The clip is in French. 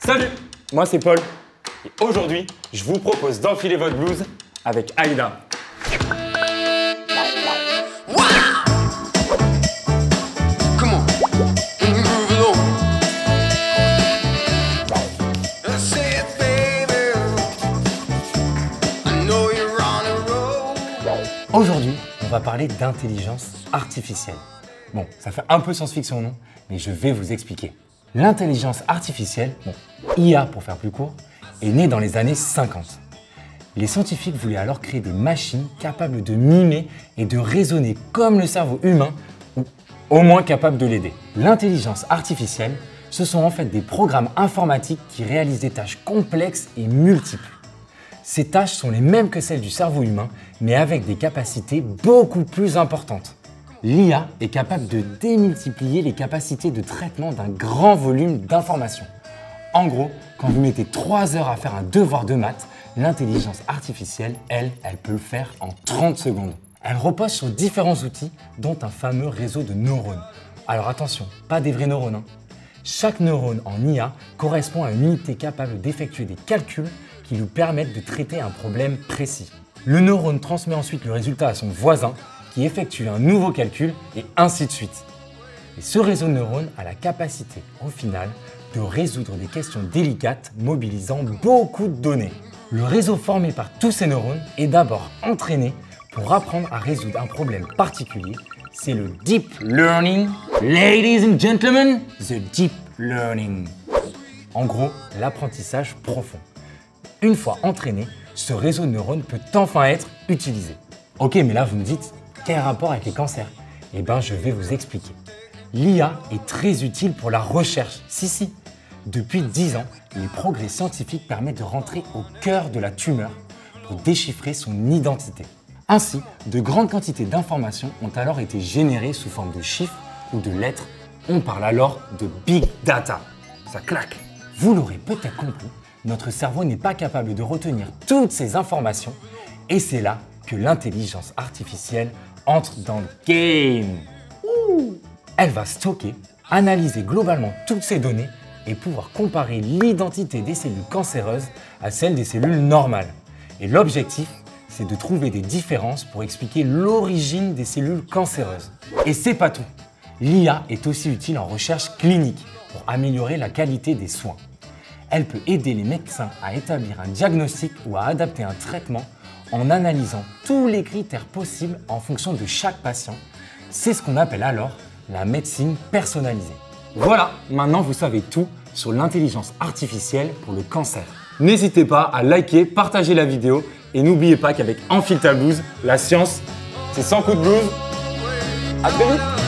Salut, moi c'est Paul. Et aujourd'hui, je vous propose d'enfiler votre blouse avec Aïda. Aujourd'hui, on va parler d'intelligence artificielle. Bon, ça fait un peu science-fiction, non? Mais je vais vous expliquer. L'intelligence artificielle, IA pour faire plus court, est née dans les années 50. Les scientifiques voulaient alors créer des machines capables de mimer et de raisonner comme le cerveau humain, ou au moins capables de l'aider. L'intelligence artificielle, ce sont en fait des programmes informatiques qui réalisent des tâches complexes et multiples. Ces tâches sont les mêmes que celles du cerveau humain, mais avec des capacités beaucoup plus importantes. L'IA est capable de démultiplier les capacités de traitement d'un grand volume d'informations. En gros, quand vous mettez 3 heures à faire un devoir de maths, l'intelligence artificielle, elle peut le faire en 30 secondes. Elle repose sur différents outils, dont un fameux réseau de neurones. Alors attention, pas des vrais neurones, hein. Chaque neurone en IA correspond à une unité capable d'effectuer des calculs qui lui permettent de traiter un problème précis. Le neurone transmet ensuite le résultat à son voisin qui effectue un nouveau calcul et ainsi de suite. Et ce réseau de neurones a la capacité, au final, de résoudre des questions délicates mobilisant beaucoup de données. Le réseau formé par tous ces neurones est d'abord entraîné pour apprendre à résoudre un problème particulier. C'est le deep learning. Ladies and gentlemen, the deep learning. En gros, l'apprentissage profond. Une fois entraîné, ce réseau de neurones peut enfin être utilisé. Ok, mais là vous me dites, quel rapport avec les cancers? Eh bien, je vais vous expliquer. L'IA est très utile pour la recherche. Si. Depuis 10 ans, les progrès scientifiques permettent de rentrer au cœur de la tumeur pour déchiffrer son identité. Ainsi, de grandes quantités d'informations ont alors été générées sous forme de chiffres ou de lettres. On parle alors de big data. Ça claque. Vous l'aurez peut-être compris, notre cerveau n'est pas capable de retenir toutes ces informations et c'est là que l'intelligence artificielle entre dans le game. Elle va stocker, analyser globalement toutes ces données et pouvoir comparer l'identité des cellules cancéreuses à celle des cellules normales. Et l'objectif, c'est de trouver des différences pour expliquer l'origine des cellules cancéreuses. Et c'est pas tout. L'IA est aussi utile en recherche clinique pour améliorer la qualité des soins. Elle peut aider les médecins à établir un diagnostic ou à adapter un traitement en analysant tous les critères possibles en fonction de chaque patient. C'est ce qu'on appelle alors la médecine personnalisée. Voilà, maintenant vous savez tout sur l'intelligence artificielle pour le cancer. N'hésitez pas à liker, partager la vidéo et n'oubliez pas qu'avec Enfile ta blouse, la science, c'est sans coup de blouse. À très vite.